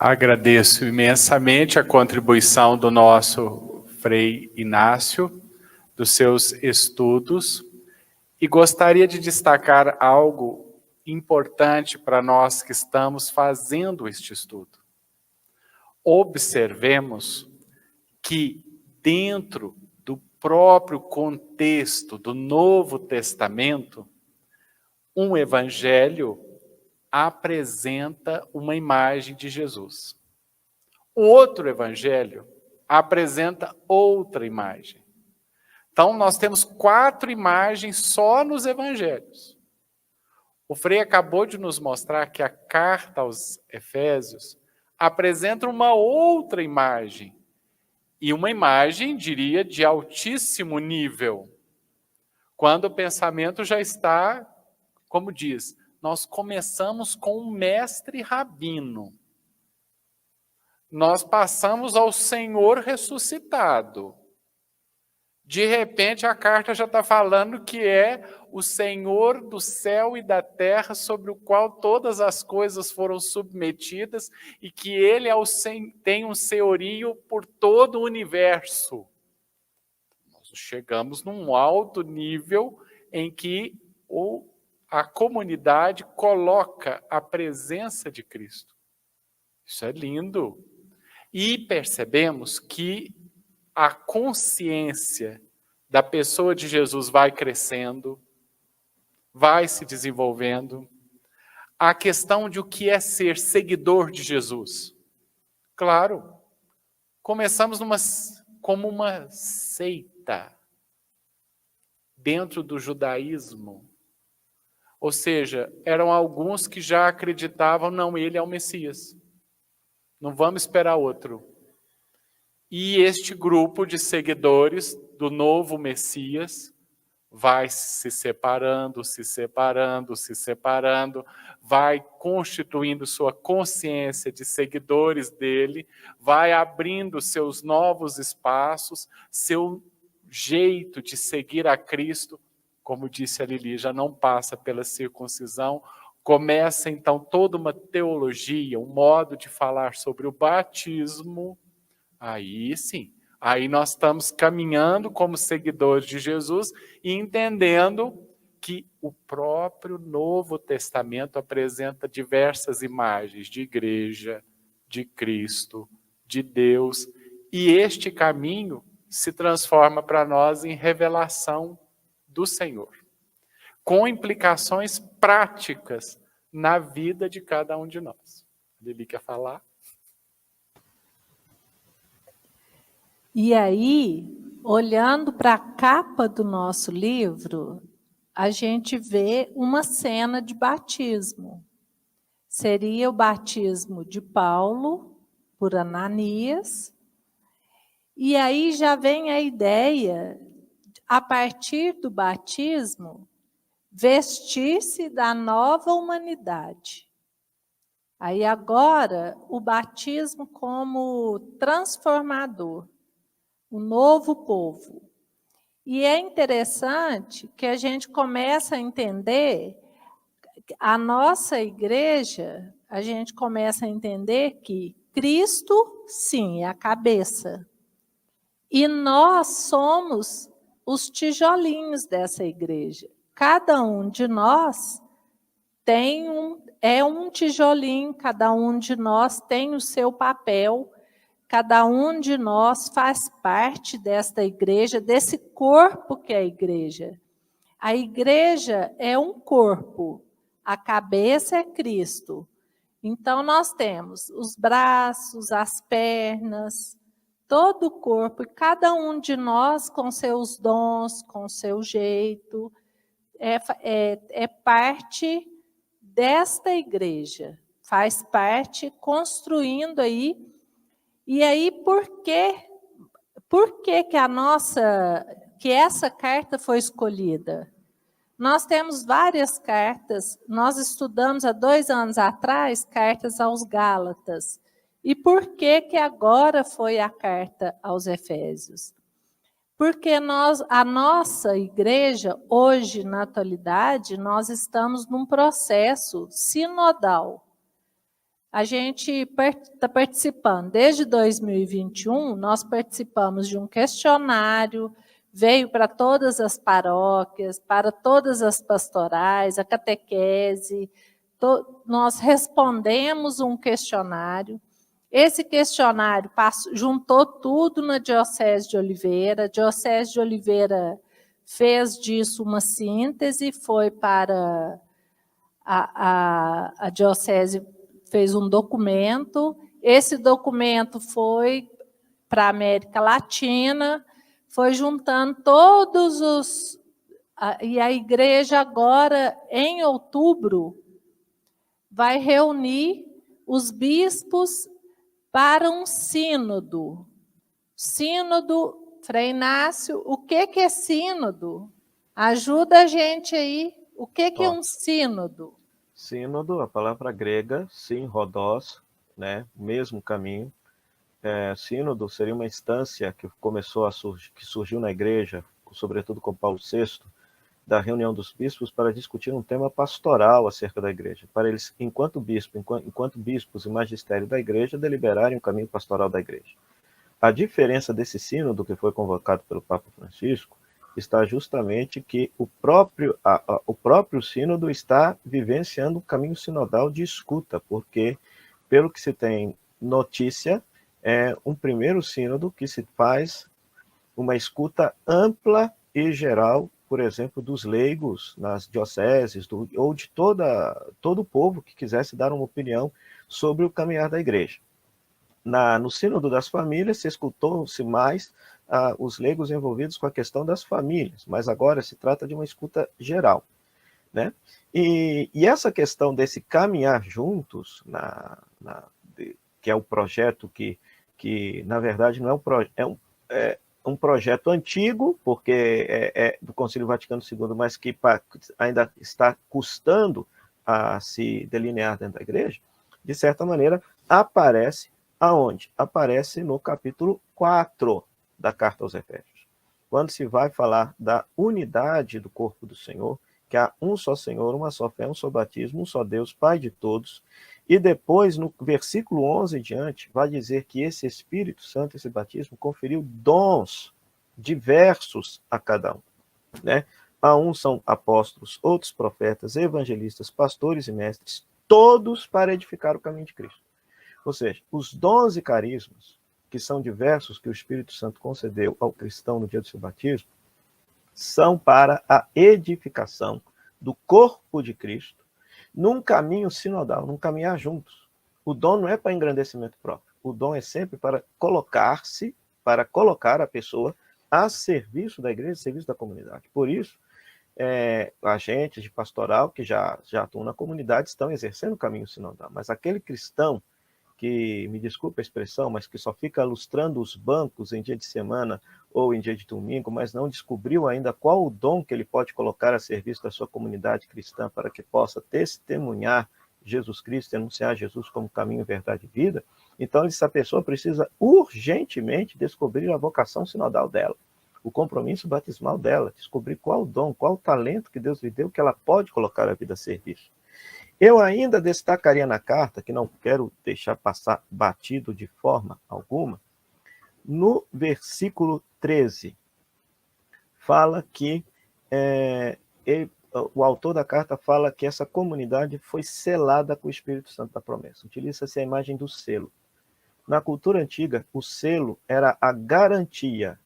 Agradeço imensamente a contribuição do nosso Frei Inácio, dos seus estudos, e gostaria de destacar algo importante para nós que estamos fazendo este estudo. Observemos que dentro do próprio contexto do Novo Testamento, um evangelho apresenta uma imagem de Jesus. O outro evangelho apresenta outra imagem. Então, nós temos 4 imagens só nos evangelhos. O Frei acabou de nos mostrar que a carta aos Efésios apresenta uma outra imagem. E uma imagem, diria, de altíssimo nível. Quando o pensamento já está, como diz, nós começamos com um mestre rabino. Nós passamos ao Senhor ressuscitado. De repente, a carta já está falando que é o Senhor do céu e da terra, sobre o qual todas as coisas foram submetidas, e que Ele tem um senhorio por todo o universo. Nós chegamos num alto nível em que a comunidade coloca a presença de Cristo. Isso é lindo. E percebemos que a consciência da pessoa de Jesus vai crescendo, vai se desenvolvendo. A questão de o que é ser seguidor de Jesus. Claro, começamos como uma seita dentro do judaísmo. Ou seja, eram alguns que já acreditavam, não, ele é o Messias. Não vamos esperar outro. E este grupo de seguidores do novo Messias vai se separando, vai constituindo sua consciência de seguidores dele, vai abrindo seus novos espaços, seu jeito de seguir a Cristo, como disse a Lili, já não passa pela circuncisão, começa então toda uma teologia, um modo de falar sobre o batismo. Aí sim, aí nós estamos caminhando como seguidores de Jesus e entendendo que o próprio Novo Testamento apresenta diversas imagens de igreja, de Cristo, de Deus, e este caminho se transforma para nós em revelação do Senhor, com implicações práticas na vida de cada um de nós. Lili quer falar? E aí, olhando para a capa do nosso livro, a gente vê uma cena de batismo. Seria o batismo de Paulo por Ananias. E aí já vem a ideia, a partir do batismo, vestir-se da nova humanidade. Aí agora, o batismo como transformador, o novo povo. E é interessante que a gente começa a entender, a nossa igreja, a gente começa a entender que Cristo, sim, é a cabeça. E nós somos os tijolinhos dessa igreja. Cada um de nós é um tijolinho, cada um de nós tem o seu papel, cada um de nós faz parte desta igreja, desse corpo que é a igreja. A igreja é um corpo, a cabeça é Cristo. Então, nós temos os braços, as pernas, todo o corpo, e cada um de nós com seus dons, com seu jeito, é parte desta igreja, faz parte construindo aí. E aí, por que que essa carta foi escolhida? Nós temos várias cartas, nós estudamos há 2 anos atrás cartas aos Gálatas. E por que agora foi a carta aos Efésios? Porque a nossa igreja, hoje, na atualidade, nós estamos num processo sinodal. A gente está participando, desde 2021, nós participamos de um questionário, veio para todas as paróquias, para todas as pastorais, a catequese, nós respondemos um questionário. Esse questionário juntou tudo na Diocese de Oliveira, a Diocese de Oliveira fez disso uma síntese, foi para a Diocese, fez um documento, esse documento foi para a América Latina, foi juntando todos os... E a igreja agora, em outubro, vai reunir os bispos para um sínodo. Sínodo, Frei Inácio, o que é sínodo? Ajuda a gente aí. O que é um sínodo? Sínodo, a palavra grega, rodós, né? Mesmo caminho. Sínodo seria uma instância que começou a que surgiu na igreja, sobretudo com Paulo VI, da reunião dos bispos para discutir um tema pastoral acerca da igreja, para eles, enquanto bispos e magistério da igreja, deliberarem o caminho pastoral da igreja. A diferença desse sínodo que foi convocado pelo Papa Francisco está justamente que o próprio sínodo está vivenciando um caminho sinodal de escuta, porque, pelo que se tem notícia, é um primeiro sínodo que se faz uma escuta ampla e geral, por exemplo, dos leigos nas dioceses, ou de todo o povo que quisesse dar uma opinião sobre o caminhar da igreja. No Sínodo das Famílias, se escutou-se mais os leigos envolvidos com a questão das famílias, mas agora se trata de uma escuta geral, né? E essa questão desse caminhar juntos, que é o projeto que na verdade não é um projeto antigo, porque é do Concílio Vaticano II, mas que ainda está custando a se delinear dentro da igreja, de certa maneira, aparece aonde? Aparece no capítulo 4 da Carta aos Efésios, quando se vai falar da unidade do corpo do Senhor, que há um só Senhor, uma só fé, um só batismo, um só Deus, Pai de todos. E depois, no versículo 11 em diante, vai dizer que esse Espírito Santo, esse batismo, conferiu dons diversos a cada um, né? A uns são apóstolos, outros profetas, evangelistas, pastores e mestres, todos para edificar o caminho de Cristo. Ou seja, os dons e carismas, que são diversos, que o Espírito Santo concedeu ao cristão no dia do seu batismo, são para a edificação do corpo de Cristo, num caminho sinodal, num caminhar juntos. O dom não é para engrandecimento próprio. O dom é sempre para colocar a pessoa a serviço da igreja, a serviço da comunidade. Por isso, agentes de pastoral que já atuam na comunidade estão exercendo o caminho sinodal. Mas aquele cristão que, me desculpe a expressão, mas que só fica lustrando os bancos em dia de semana ou em dia de domingo, mas não descobriu ainda qual o dom que ele pode colocar a serviço da sua comunidade cristã para que possa testemunhar Jesus Cristo, anunciar Jesus como caminho, verdade e vida, então essa pessoa precisa urgentemente descobrir a vocação sinodal dela, o compromisso batismal dela, descobrir qual o dom, qual o talento que Deus lhe deu que ela pode colocar a vida a serviço. Eu ainda destacaria na carta, que não quero deixar passar batido de forma alguma, no versículo 13, fala que o autor da carta fala que essa comunidade foi selada com o Espírito Santo da promessa. Utiliza-se a imagem do selo. Na cultura antiga, o selo era a garantia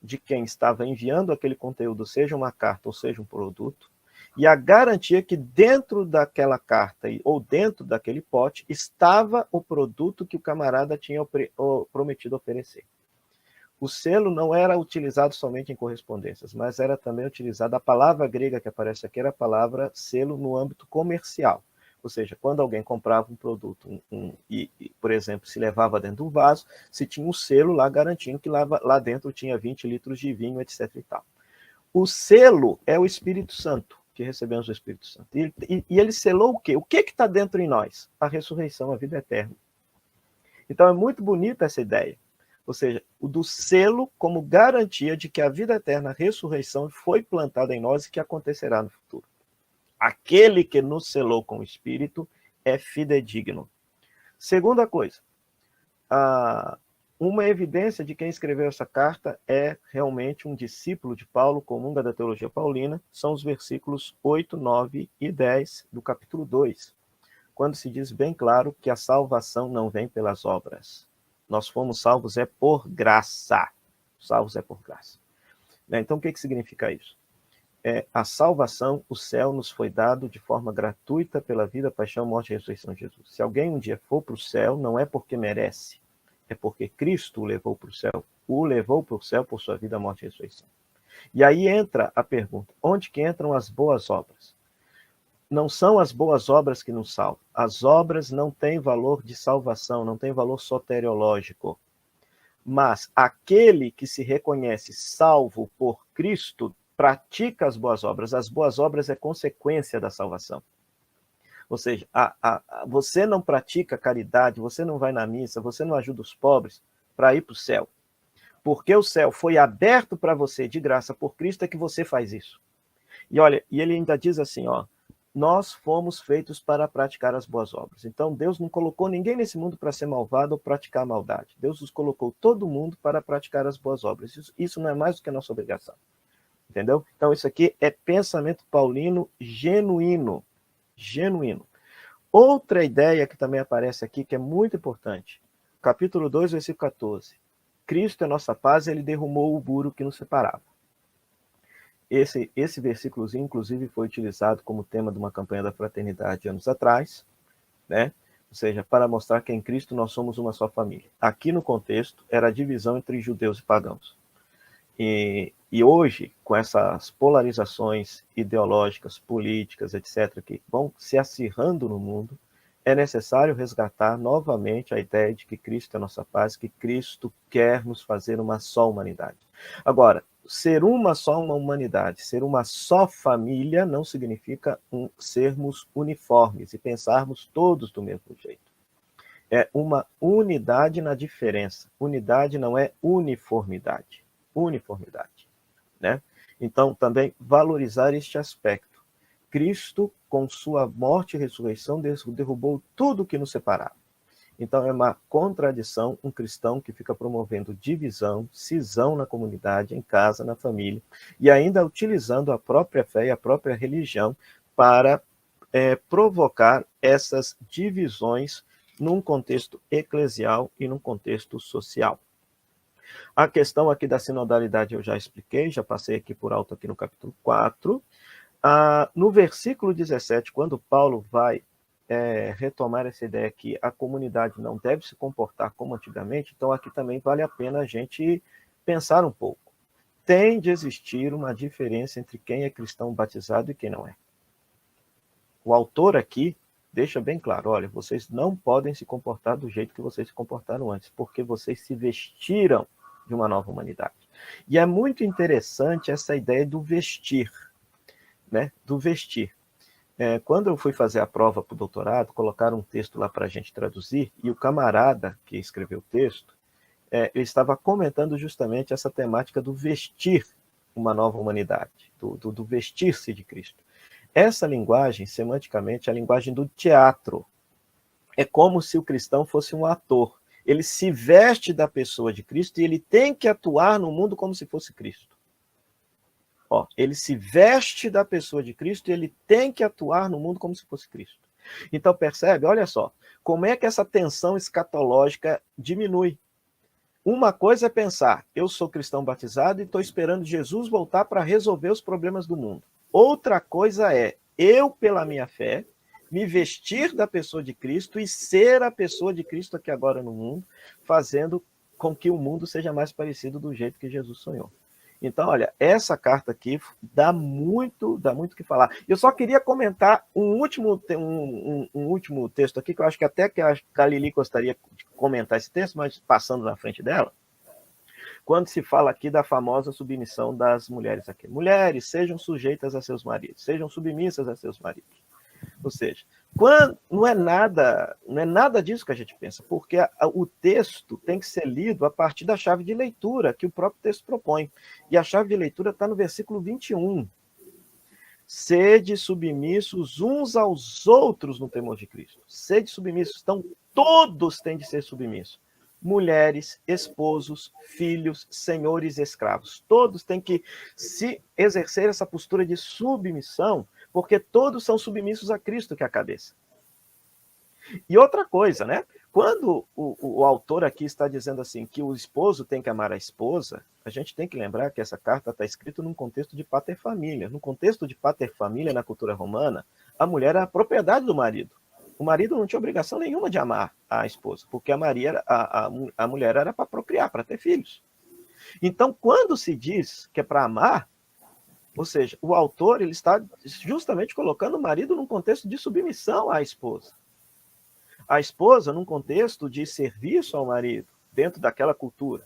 de quem estava enviando aquele conteúdo, seja uma carta ou seja um produto, e a garantia que dentro daquela carta ou dentro daquele pote estava o produto que o camarada tinha prometido oferecer. O selo não era utilizado somente em correspondências, mas era também utilizada a palavra grega que aparece aqui, era a palavra selo no âmbito comercial. Ou seja, quando alguém comprava um produto e, por exemplo, se levava dentro do vaso, se tinha um selo lá garantindo que lá dentro tinha 20 litros de vinho, etc. e tal. O selo é o Espírito Santo, que recebemos o Espírito Santo. E ele selou o quê? O que está dentro em nós? A ressurreição, a vida eterna. Então é muito bonita essa ideia. Ou seja, o do selo como garantia de que a vida eterna, a ressurreição, foi plantada em nós e que acontecerá no futuro. Aquele que nos selou com o Espírito é fidedigno. Segunda coisa, uma evidência de quem escreveu essa carta é realmente um discípulo de Paulo, comunga da teologia paulina, são os versículos 8, 9 e 10 do capítulo 2, quando se diz bem claro que a salvação não vem pelas obras. Nós fomos salvos por graça. Salvos por graça. Então, o que significa isso? A salvação, o céu nos foi dado de forma gratuita pela vida, paixão, morte e ressurreição de Jesus. Se alguém um dia for para o céu, não é porque merece, é porque Cristo o levou para o céu por sua vida, morte e ressurreição. E aí entra a pergunta, onde que entram as boas obras? Não são as boas obras que nos salvam. As obras não têm valor de salvação, não têm valor soteriológico. Mas aquele que se reconhece salvo por Cristo, pratica as boas obras. As boas obras é consequência da salvação. Ou seja, você não pratica caridade, você não vai na missa, você não ajuda os pobres para ir para o céu. Porque o céu foi aberto para você de graça por Cristo, é que você faz isso. E olha, e ele ainda diz assim, nós fomos feitos para praticar as boas obras. Então, Deus não colocou ninguém nesse mundo para ser malvado ou praticar maldade. Deus nos colocou todo mundo para praticar as boas obras. Isso não é mais do que a nossa obrigação. Entendeu? Então, isso aqui é pensamento paulino genuíno. Genuíno. Outra ideia que também aparece aqui, que é muito importante. Capítulo 2, versículo 14. Cristo é nossa paz, ele derrumou o muro que nos separava. Esse versículozinho, inclusive, foi utilizado como tema de uma campanha da fraternidade anos atrás, né? Ou seja, para mostrar que em Cristo nós somos uma só família. Aqui no contexto, era a divisão entre judeus e pagãos. E hoje, com essas polarizações ideológicas, políticas, etc., que vão se acirrando no mundo, é necessário resgatar novamente a ideia de que Cristo é a nossa paz, que Cristo quer nos fazer uma só humanidade. Agora, ser uma só humanidade, ser uma só família, não significa sermos uniformes e pensarmos todos do mesmo jeito. É uma unidade na diferença. Unidade não é uniformidade. Uniformidade, né? Então, também valorizar este aspecto. Cristo, com sua morte e ressurreição, derrubou tudo que nos separava. Então, é uma contradição um cristão que fica promovendo divisão, cisão na comunidade, em casa, na família, e ainda utilizando a própria fé e a própria religião para provocar essas divisões num contexto eclesial e num contexto social. A questão aqui da sinodalidade eu já expliquei, já passei aqui por alto aqui no capítulo 4. No versículo 17, quando Paulo vai retomar essa ideia que a comunidade não deve se comportar como antigamente, então aqui também vale a pena a gente pensar um pouco. Tem de existir uma diferença entre quem é cristão batizado e quem não é. O autor aqui deixa bem claro, olha, vocês não podem se comportar do jeito que vocês se comportaram antes, porque vocês se vestiram de uma nova humanidade. E é muito interessante essa ideia do vestir, né? Do vestir. Quando eu fui fazer a prova para o doutorado, colocaram um texto lá para a gente traduzir, e o camarada que escreveu o texto, ele estava comentando justamente essa temática do vestir uma nova humanidade, do vestir-se de Cristo. Essa linguagem, semanticamente, é a linguagem do teatro. É como se o cristão fosse um ator. Ele se veste da pessoa de Cristo e ele tem que atuar no mundo como se fosse Cristo. Ele se veste da pessoa de Cristo e ele tem que atuar no mundo como se fosse Cristo. Então, percebe? Olha só, como é que essa tensão escatológica diminui. Uma coisa é pensar, eu sou cristão batizado e estou esperando Jesus voltar para resolver os problemas do mundo. Outra coisa é, eu, pela minha fé, me vestir da pessoa de Cristo e ser a pessoa de Cristo aqui agora no mundo, fazendo com que o mundo seja mais parecido do jeito que Jesus sonhou. Então, olha, essa carta aqui dá muito o que falar. Eu só queria comentar um último texto aqui, que eu acho que até que a Lili gostaria de comentar esse texto, mas passando na frente dela, quando se fala aqui da famosa submissão das mulheres aqui. Mulheres, sejam sujeitas a seus maridos, sejam submissas a seus maridos. Ou seja, não é nada disso que a gente pensa, porque o texto tem que ser lido a partir da chave de leitura que o próprio texto propõe. E a chave de leitura está no versículo 21. Sede submissos uns aos outros no temor de Cristo. Sede submissos. Então, todos têm de ser submissos. Mulheres, esposos, filhos, senhores e escravos. Todos têm que se exercer essa postura de submissão, porque todos são submissos a Cristo, que é a cabeça. E outra coisa, né? Quando o autor aqui está dizendo assim que o esposo tem que amar a esposa, a gente tem que lembrar que essa carta está escrita num contexto de paterfamília. No contexto de paterfamília, na cultura romana, a mulher era a propriedade do marido. O marido não tinha obrigação nenhuma de amar a esposa, porque a mulher era para procriar, para ter filhos. Então, quando se diz que é para amar, ou seja, o autor ele está justamente colocando o marido num contexto de submissão à esposa. A esposa num contexto de serviço ao marido, dentro daquela cultura.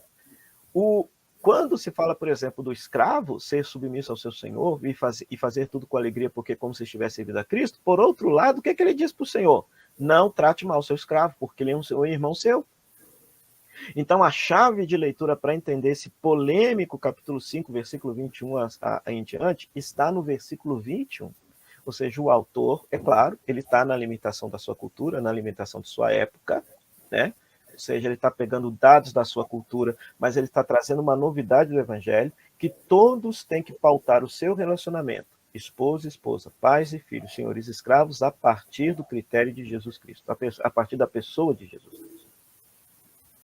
Quando se fala, por exemplo, do escravo ser submisso ao seu senhor e fazer tudo com alegria, porque como se estivesse servindo a Cristo, por outro lado, o que ele diz para o senhor? Não trate mal o seu escravo, porque ele é um irmão seu. Então, a chave de leitura para entender esse polêmico capítulo 5, versículo 21 em diante, está no versículo 21. Ou seja, o autor, é claro, ele está na limitação da sua cultura, na limitação de sua época, né? Ou seja, ele está pegando dados da sua cultura, mas ele está trazendo uma novidade do evangelho, que todos têm que pautar o seu relacionamento, esposo e esposa, pais e filhos, senhores e escravos, a partir do critério de Jesus Cristo, a partir da pessoa de Jesus Cristo.